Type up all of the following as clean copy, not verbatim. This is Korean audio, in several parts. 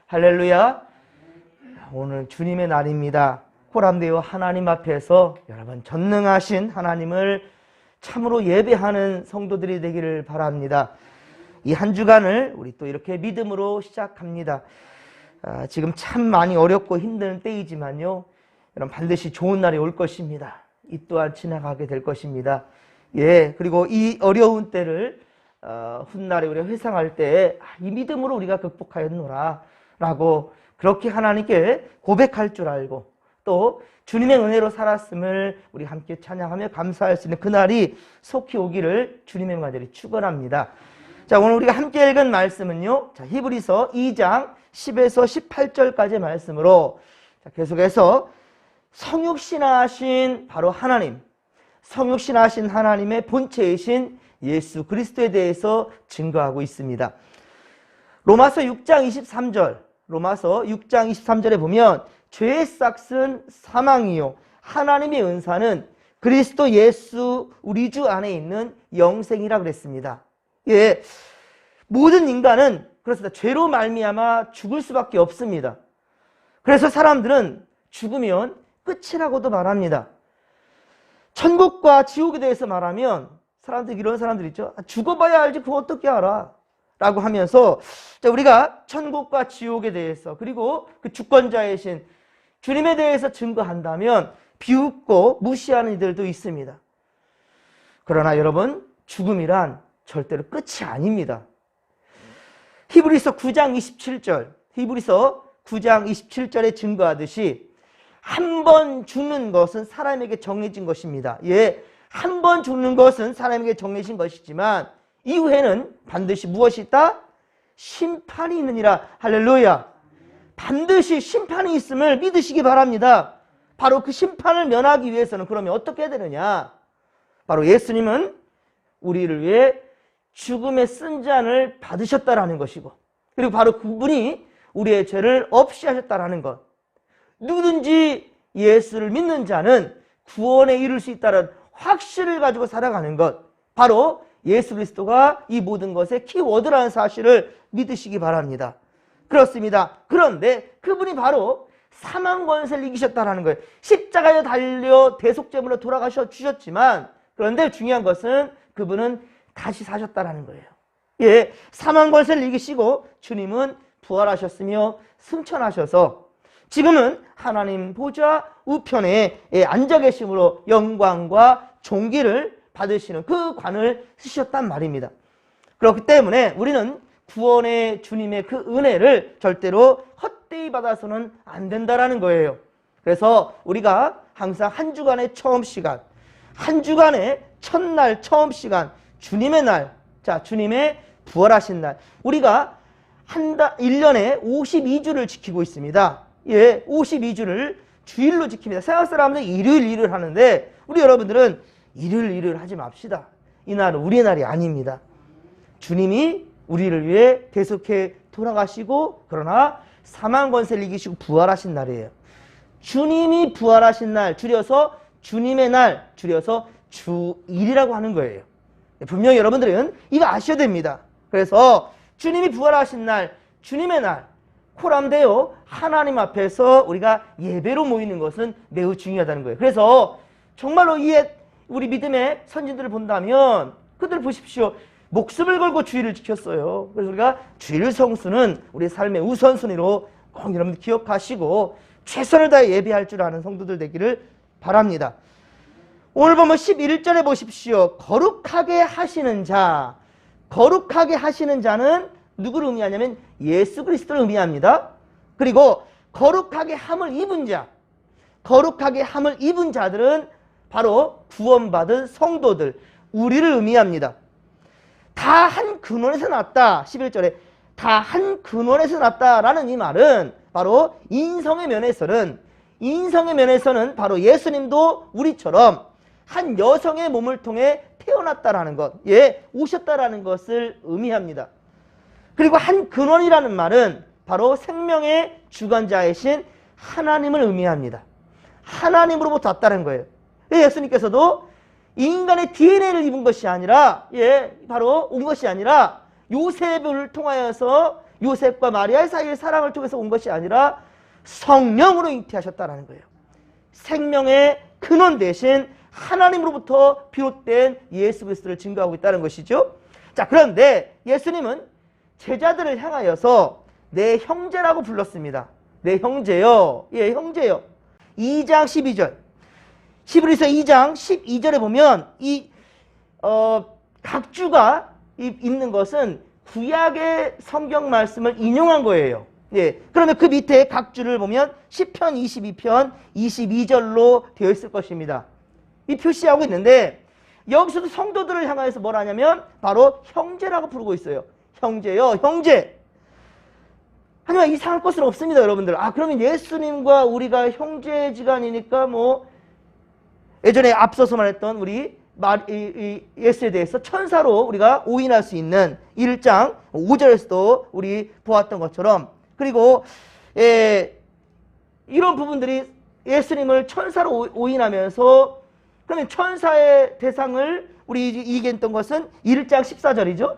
할렐루야. 오늘 주님의 날입니다. 호람되어 하나님 앞에서 여러분 전능하신 하나님을 참으로 예배하는 성도들이 되기를 바랍니다. 이 한 주간을 우리 또 이렇게 믿음으로 시작합니다. 지금 참 많이 어렵고 힘든 때이지만요, 여러분 반드시 좋은 날이 올 것입니다. 이 또한 지나가게 될 것입니다. 그리고 이 어려운 때를 훗날에 우리가 회상할 때 이 믿음으로 우리가 극복하였노라 라고 그렇게 하나님께 고백할 줄 알고 또 주님의 은혜로 살았음을 우리 함께 찬양하며 감사할 수 있는 그날이 속히 오기를 주님의 간절히 축원합니다. 자, 오늘 우리가 함께 읽은 말씀은요, 히브리서 2장 10에서 18절까지의 말씀으로 계속해서 성육신하신 바로 하나님, 성육신하신 하나님의 본체이신 예수 그리스도에 대해서 증거하고 있습니다. 로마서 6장 23절에 보면 죄의 싹은 사망이요 하나님의 은사는 그리스도 예수 우리 주 안에 있는 영생이라 그랬습니다. 모든 인간은 그렇습니다. 죄로 말미암아 죽을 수밖에 없습니다. 그래서 사람들은 죽으면 끝이라고도 말합니다. 천국과 지옥에 대해서 말하면 사람들 이런 사람들 있죠. 죽어봐야 알지 그거 어떻게 알아? 라고 하면서 우리가 천국과 지옥에 대해서 그리고 그 주권자이신 주님에 대해서 증거한다면 비웃고 무시하는 이들도 있습니다. 그러나 여러분, 죽음이란 절대로 끝이 아닙니다. 히브리서 9장 27절에 증거하듯이 한 번 죽는 것은 사람에게 정해진 것입니다. 한 번 죽는 것은 사람에게 정해진 것이지만 이후에는 반드시 무엇이 있다? 심판이 있느니라. 할렐루야. 반드시 심판이 있음을 믿으시기 바랍니다. 바로 그 심판을 면하기 위해서는 그러면 어떻게 해야 되느냐? 바로 예수님은 우리를 위해 죽음의 쓴잔을 받으셨다라는 것이고, 그리고 바로 그분이 우리의 죄를 없이 하셨다라는 것. 누구든지 예수를 믿는 자는 구원에 이룰 수 있다는 확신을 가지고 살아가는 것, 바로 예수 그리스도가 이 모든 것의 키워드라는 사실을 믿으시기 바랍니다. 그렇습니다. 그런데 그분이 바로 사망 권세를 이기셨다는 거예요. 십자가에 달려 대속제물로 돌아가셔 주셨지만, 그런데 중요한 것은 그분은 다시 사셨다는 거예요. 사망 권세를 이기시고 주님은 부활하셨으며 승천하셔서 지금은 하나님 보좌 우편에 앉아 계심으로 영광과 존귀를 받으시는 그 관을 쓰셨단 말입니다. 그렇기 때문에 우리는 구원의 주님의 그 은혜를 절대로 헛되이 받아서는 안 된다라는 거예요. 그래서 우리가 항상 한 주간의 처음 시간, 한 주간의 첫날 처음 시간, 주님의 날, 주님의 부활하신 날, 우리가 1년에 52주를 지키고 있습니다. 52주를 주일로 지킵니다. 서양 사람들은 일요일 하는데 우리 여러분들은 일요일 하지 맙시다. 이 날은 우리의 날이 아닙니다. 주님이 우리를 위해 계속해 돌아가시고 그러나 사망 권세를 이기시고 부활하신 날이에요. 주님이 부활하신 날, 줄여서 주님의 날, 줄여서 주일이라고 하는 거예요. 분명히 여러분들은 이거 아셔야 됩니다. 그래서 주님이 부활하신 날, 주님의 날, 코람데오 하나님 앞에서 우리가 예배로 모이는 것은 매우 중요하다는 거예요. 그래서 정말로 우리 믿음의 선진들을 본다면 그들 보십시오. 목숨을 걸고 주일을 지켰어요. 그래서 우리가 주일 성수는 우리 삶의 우선순위로 꼭 여러분들 기억하시고 최선을 다해 예배할 줄 아는 성도들 되기를 바랍니다. 오늘 보면 11절에 보십시오. 거룩하게 하시는 자. 거룩하게 하시는 자는 누구를 의미하냐면 예수 그리스도를 의미합니다. 그리고 거룩하게 함을 입은 자. 거룩하게 함을 입은 자들은 바로 구원받은 성도들, 우리를 의미합니다. 다 한 근원에서 났다. 11절에 다 한 근원에서 났다라는 이 말은 바로 인성의 면에서는 바로 예수님도 우리처럼 한 여성의 몸을 통해 태어났다라는 것, 오셨다라는 것을 의미합니다. 그리고 한 근원이라는 말은 바로 생명의 주관자이신 하나님을 의미합니다. 하나님으로부터 왔다는 거예요. 예수님께서도 인간의 DNA를 입은 것이 아니라, 바로 온 것이 아니라 요셉을 통하여서 요셉과 마리아의 사이의 사랑을 통해서 온 것이 아니라 성령으로 잉태하셨다라는 거예요. 생명의 근원 대신 하나님으로부터 비롯된 예수 그리스도를 증거하고 있다는 것이죠. 자, 그런데 예수님은 제자들을 향하여서 내 형제라고 불렀습니다. 내 형제요. 예, 형제요. 2장 12절. 히브리서 2장 12절에 보면 이 각주가 있는 것은 구약의 성경 말씀을 인용한 거예요. 예. 그러면 그 밑에 각주를 보면 시편 22편 22절로 되어 있을 것입니다. 이 표시하고 있는데 여기서도 성도들을 향하여서 뭘 하냐면 바로 형제라고 부르고 있어요. 형제요, 형제. 하지만 이상할 것은 없습니다, 여러분들. 아, 그러면 예수님과 우리가 형제지간이니까 뭐 예전에 앞서서 말했던 우리 예수에 대해서 천사로 우리가 오인할 수 있는 1장 5절에서도 우리 보았던 것처럼, 그리고 이런 부분들이 예수님을 천사로 오인하면서, 그러면 천사의 대상을 우리 얘기했던 것은 1장 14절이죠.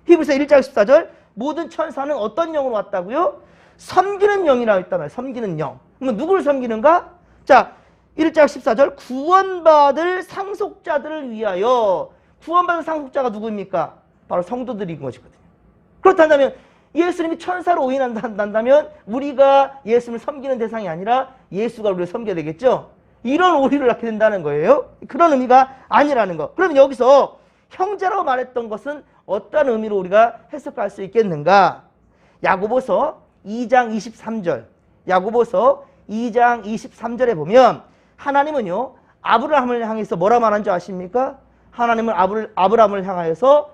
히브리서 1장 14절, 모든 천사는 어떤 영으로 왔다고요? 섬기는 영이라고 했잖아요. 섬기는 영. 그러면 누구를 섬기는가? 자, 1장 14절, 구원받을 상속자들을 위하여. 구원받은 상속자가 누구입니까? 바로 성도들인 것이거든요. 그렇다면 예수님이 천사로 오인한다면 우리가 예수님을 섬기는 대상이 아니라 예수가 우리를 섬겨야 되겠죠? 이런 오리를 낳게 된다는 거예요. 그런 의미가 아니라는 거. 그러면 여기서 형제라고 말했던 것은 어떤 의미로 우리가 해석할 수 있겠는가? 야고보서 2장 23절. 야고보서 2장 23절에 보면 하나님은요, 아브라함을 향해서 뭐라 말한 줄 아십니까? 하나님은 아브라함을 향하여서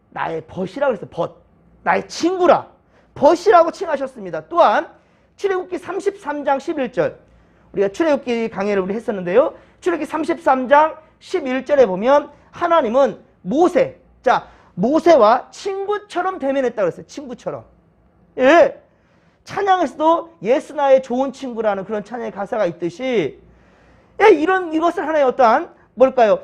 나의 벗이라고 했어요. 벗. 나의 친구라. 벗이라고 칭하셨습니다. 또한 출애굽기 33장 11절. 우리가 출애굽기 강해를 우리 했었는데요. 출애굽기 33장 11절에 보면 하나님은 모세. 자, 모세와 친구처럼 대면했다고 그랬어요. 친구처럼. 예. 찬양에서도 예수 나의 좋은 친구라는 그런 찬양의 가사가 있듯이, 예, 이것을 하나의 어떠한 뭘까요?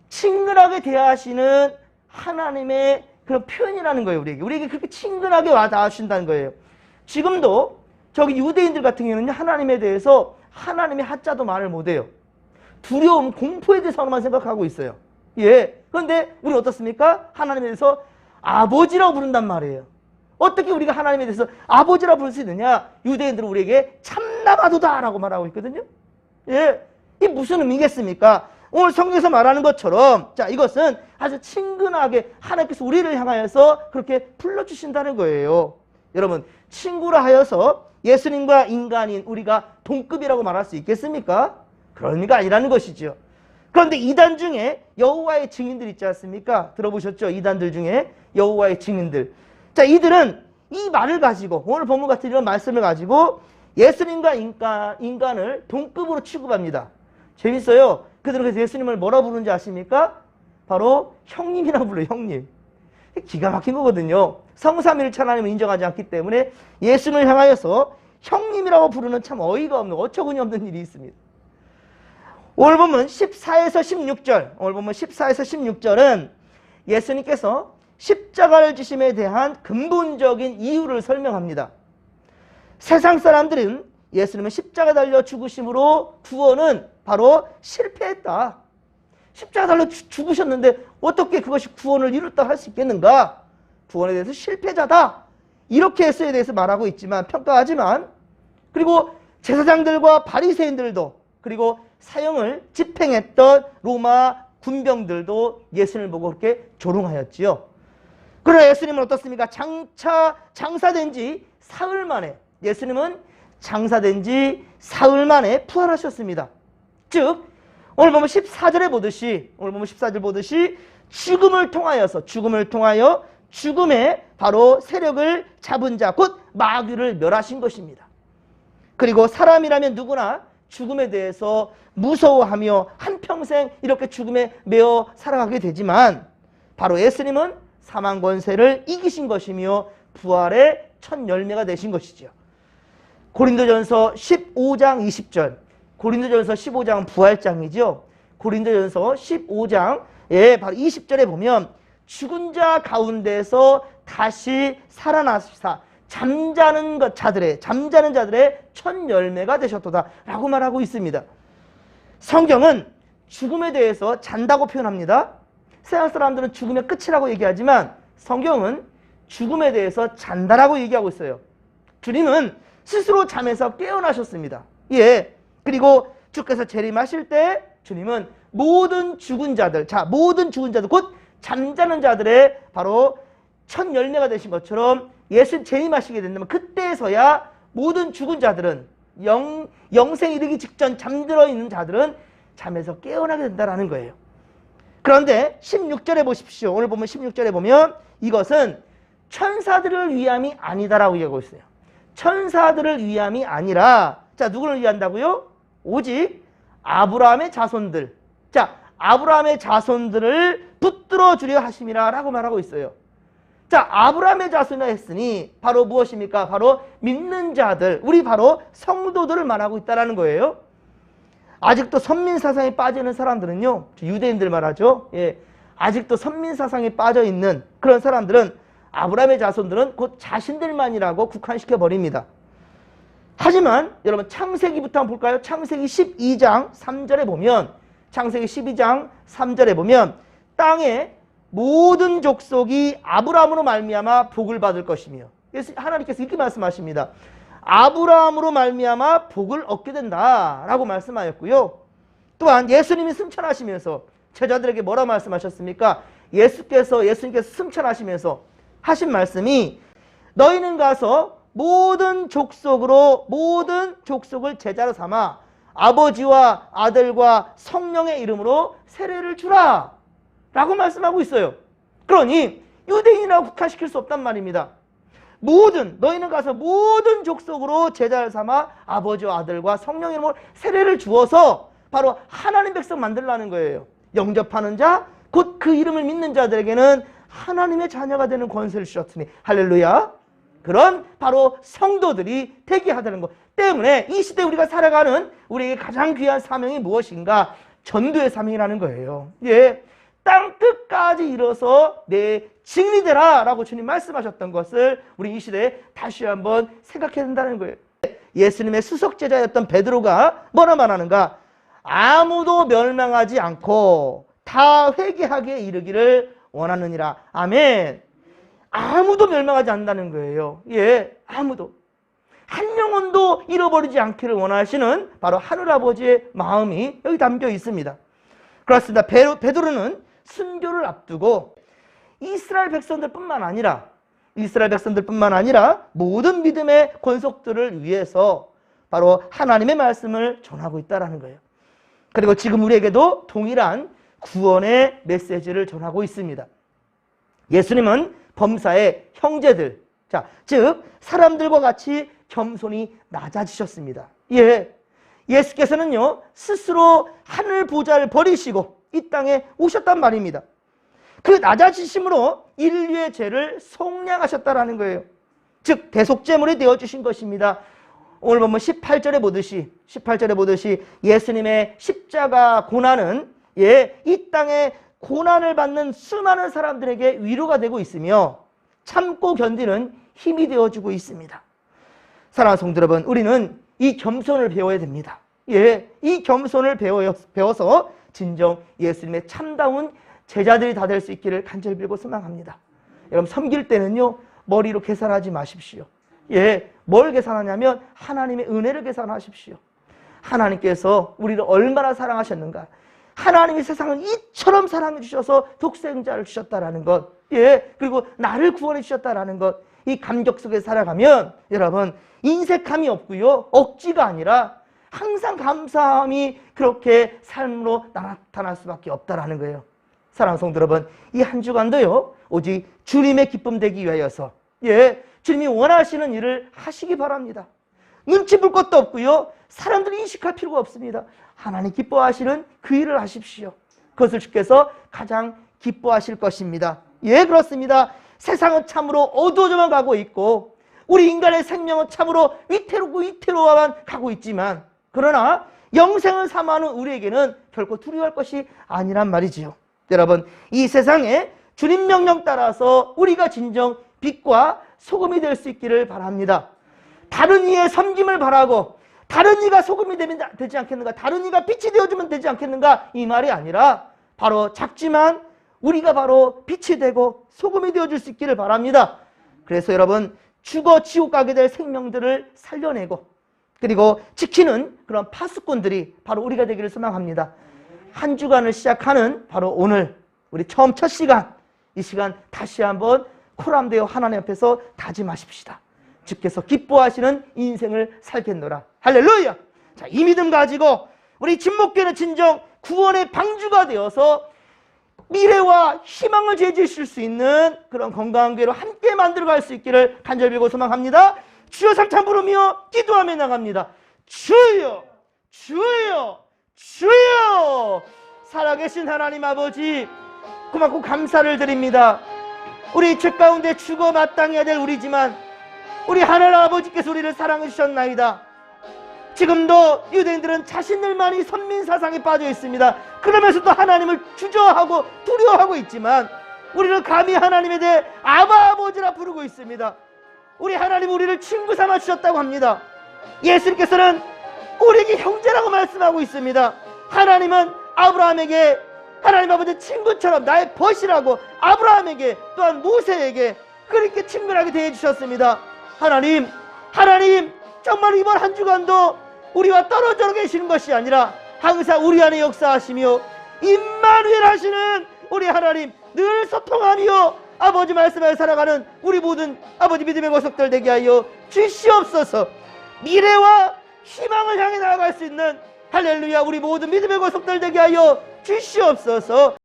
친근하게 대하시는 하나님의 그런 표현이라는 거예요. 우리에게 그렇게 친근하게 와닿으신다는 거예요. 지금도 저기 유대인들 같은 경우는 하나님에 대해서 하나님의 하자도 말을 못해요. 두려움, 공포에 대해서만 생각하고 있어요. 예. 그런데 우리 어떻습니까? 하나님에 대해서 아버지라고 부른단 말이에요. 어떻게 우리가 하나님에 대해서 아버지라고 부를 수 있느냐? 유대인들은 우리에게 참나마도다라고 말하고 있거든요. 예. 이게 무슨 의미겠습니까? 오늘 성경에서 말하는 것처럼, 자, 이것은 아주 친근하게 하나님께서 우리를 향하여서 그렇게 불러주신다는 거예요. 여러분, 친구라 하여서 예수님과 인간인 우리가 동급이라고 말할 수 있겠습니까? 그런 의미가 아니라는 것이죠. 그런데 이단 중에 여호와의 증인들 있지 않습니까? 들어보셨죠? 이단들 중에 여호와의 증인들. 자, 이들은 이 말을 가지고, 오늘 본문 같은 이런 말씀을 가지고 예수님과 인간을 동급으로 취급합니다. 재밌어요. 그들은 그래서 예수님을 뭐라 부르는지 아십니까? 바로 형님이라고 불러요. 형님. 기가 막힌 거거든요. 성삼일체 하나님을 인정하지 않기 때문에 예수님을 향하여서 형님이라고 부르는 참 어이가 없는, 어처구니 없는 일이 있습니다. 오늘 보면 14에서 16절, 오늘 보면 14에서 16절은 예수님께서 십자가를 지심에 대한 근본적인 이유를 설명합니다. 세상 사람들은 예수님은 십자가 달려 죽으심으로 구원은 바로 실패했다. 십자가 달려 죽으셨는데 어떻게 그것이 구원을 이뤘다 할 수 있겠는가? 구원에 대해서 실패자다. 이렇게 예수에 대해서 말하고 있지만, 평가하지만, 그리고 제사장들과 바리새인들도, 그리고 사형을 집행했던 로마 군병들도 예수님을 보고 그렇게 조롱하였지요. 그러나 예수님은 어떻습니까? 장사된 지 사흘 만에, 예수님은 장사된 지 사흘 만에 부활하셨습니다. 즉, 오늘 보면 14절에 보듯이, 오늘 보면 14절 보듯이 죽음을 통하여 죽음의 바로 세력을 잡은 자, 곧 마귀를 멸하신 것입니다. 그리고 사람이라면 누구나 죽음에 대해서 무서워하며 한평생 이렇게 죽음에 매어 살아가게 되지만, 바로 예수님은 사망 권세를 이기신 것이며 부활의 첫 열매가 되신 것이죠. 고린도전서 15장 20절, 고린도전서 15장은 부활장이죠. 고린도전서 15장 바로 20절에 보면 죽은 자 가운데서 다시 살아나시사 잠자는 자들의 첫 열매가 되셨도다 라고 말하고 있습니다. 성경은 죽음에 대해서 잔다고 표현합니다. 세상 사람들은 죽음의 끝이라고 얘기하지만 성경은 죽음에 대해서 잔다라고 얘기하고 있어요. 주님은 스스로 잠에서 깨어나셨습니다. 예. 그리고 주께서 재림하실 때 주님은 모든 죽은 자들, 곧 잠자는 자들의 바로 첫 열매가 되신 것처럼 예수 재림하시게 된다면 그때서야 모든 죽은 자들은 영생 이르기 직전 잠들어 있는 자들은 잠에서 깨어나게 된다라는 거예요. 그런데 16절에 보십시오. 오늘 보면 16절에 보면 이것은 천사들을 위함이 아니다라고 얘기하고 있어요. 천사들을 위함이 아니라 자, 누구를 위한다고요? 오직 아브라함의 자손들. 자, 아브라함의 자손들을 붙들어 주려 하심이라 라고 말하고 있어요. 자, 아브라함의 자손이라 했으니 바로 무엇입니까? 바로 믿는 자들, 우리 바로 성도들을 말하고 있다는 거예요. 아직도 선민사상에 빠지는 사람들은요, 유대인들 말하죠. 예, 아직도 선민사상에 빠져있는 그런 사람들은 아브라함의 자손들은 곧 자신들만이라고 국한시켜버립니다. 하지만 여러분 창세기부터 한번 볼까요? 창세기 12장 3절에 보면 땅에 모든 족속이 아브라함으로 말미암아 복을 받을 것이며 하나님께서 이렇게 말씀하십니다. 아브라함으로 말미암아 복을 얻게 된다라고 말씀하였고요. 또한 예수님이 승천하시면서 제자들에게 뭐라 말씀하셨습니까? 예수님께서 승천하시면서 하신 말씀이 너희는 가서 모든 족속을 제자로 삼아 아버지와 아들과 성령의 이름으로 세례를 주라 라고 말씀하고 있어요. 그러니 유대인이라고 국한시킬 수 없단 말입니다. 너희는 가서 모든 족속으로 제자를 삼아 아버지와 아들과 성령의 이름으로 세례를 주어서 바로 하나님 백성 만들라는 거예요. 영접하는 자, 곧 그 이름을 믿는 자들에게는 하나님의 자녀가 되는 권세를 주셨으니 할렐루야. 그런 바로 성도들이 되게 하다는 것 때문에 이 시대에 우리가 살아가는 우리에게 가장 귀한 사명이 무엇인가? 전도의 사명이라는 거예요. 예, 땅 끝까지 이뤄서 내 증인이 되라 라고 주님 말씀하셨던 것을 우리 이 시대에 다시 한번 생각해야 된다는 거예요. 예수님의 수석제자였던 베드로가 뭐라 말하는가? 아무도 멸망하지 않고 다 회개하게 이르기를 원하느니라. 아멘. 아무도 멸망하지 않는다는 거예요. 예, 아무도. 한 영혼도 잃어버리지 않기를 원하시는 바로 하늘아버지의 마음이 여기 담겨 있습니다. 그렇습니다. 베드로는 순교를 앞두고 이스라엘 백성들뿐만 아니라 모든 믿음의 권속들을 위해서 바로 하나님의 말씀을 전하고 있다는 거예요. 그리고 지금 우리에게도 동일한 구원의 메시지를 전하고 있습니다. 예수님은 범사의 형제들, 즉 사람들과 같이 겸손히 낮아지셨습니다. 예, 예수께서는요 스스로 하늘 보좌를 버리시고 이 땅에 오셨단 말입니다. 그 낮아지심으로 인류의 죄를 속량하셨다라는 거예요. 즉 대속제물이 되어주신 것입니다. 오늘 보면 18절에 보듯이 예수님의 십자가 고난은 이 땅에 고난을 받는 수많은 사람들에게 위로가 되고 있으며 참고 견디는 힘이 되어주고 있습니다. 사랑하는 성도 여러분, 우리는 이 겸손을 배워야 됩니다. 예, 이 겸손을 배워서 진정 예수님의 참다운 제자들이 다 될 수 있기를 간절히 빌고 소망합니다. 여러분 섬길 때는요 머리로 계산하지 마십시오. 예, 뭘 계산하냐면 하나님의 은혜를 계산하십시오. 하나님께서 우리를 얼마나 사랑하셨는가. 하나님이 세상을 이처럼 사랑해 주셔서 독생자를 주셨다라는 것, 예, 그리고 나를 구원해 주셨다라는 것, 이 감격 속에 살아가면 여러분 인색함이 없고요 억지가 아니라 항상 감사함이 그렇게 삶으로 나타날 수밖에 없다라는 거예요. 사랑하는 성도 여러분, 이 한 주간도요 오직 주님의 기쁨 되기 위하여서 주님이 원하시는 일을 하시기 바랍니다. 눈치 볼 것도 없고요 사람들이 인식할 필요가 없습니다. 하나님 기뻐하시는 그 일을 하십시오. 그것을 주께서 가장 기뻐하실 것입니다. 예, 그렇습니다. 세상은 참으로 어두워져만 가고 있고 우리 인간의 생명은 참으로 위태로워만 가고 있지만 그러나 영생을 사모하는 우리에게는 결코 두려워할 것이 아니란 말이지요. 여러분, 이 세상에 주님 명령 따라서 우리가 진정 빛과 소금이 될 수 있기를 바랍니다. 다른 이의 섬김을 바라고 다른 이가 소금이 되면 되지 않겠는가, 다른 이가 빛이 되어주면 되지 않겠는가, 이 말이 아니라 바로 작지만 우리가 바로 빛이 되고 소금이 되어줄 수 있기를 바랍니다. 그래서 여러분, 죽어 지옥 가게 될 생명들을 살려내고 그리고 지키는 그런 파수꾼들이 바로 우리가 되기를 소망합니다. 한 주간을 시작하는 바로 오늘 우리 처음 첫 시간, 이 시간 다시 한번 코람되어 하나님 앞에서 다짐하십시다. 주께서 기뻐하시는 인생을 살겠노라. 할렐루야. 자, 이 믿음 가지고 우리 진목교회는 진정 구원의 방주가 되어서 미래와 희망을 제주실 수 있는 그런 건강한 교회로 함께 만들어갈 수 있기를 간절히 빌고 소망합니다. 주여 삼창 부르며 기도하며 나갑니다. 주여, 주여, 주여. 살아계신 하나님 아버지, 고맙고 감사를 드립니다. 우리 죄 가운데 죽어 마땅해야 될 우리지만 우리 하나님 아버지께서 우리를 사랑해 주셨나이다. 지금도 유대인들은 자신들만이 선민사상에 빠져 있습니다. 그러면서도 하나님을 주저하고 두려워하고 있지만 우리는 감히 하나님에 대해 아바 아버지라 부르고 있습니다. 우리 하나님 우리를 친구 삼아 주셨다고 합니다. 예수님께서는 우리에게 형제라고 말씀하고 있습니다. 하나님은 아브라함에게 하나님 아버지 친구처럼 나의 벗이라고 아브라함에게 또한 모세에게 그렇게 친밀하게 대해주셨습니다. 하나님 정말 이번 한 주간도 우리와 떨어져 계시는 것이 아니라 항상 우리 안에 역사하시며 임마누엘 하시는 우리 하나님 늘 소통하며 아버지 말씀을 살아가는 우리 모든 아버지 믿음의 거석들 되게 하여 주시옵소서. 미래와 희망을 향해 나아갈 수 있는 할렐루야 우리 모든 믿음의 거석들 되게 하여 주시옵소서.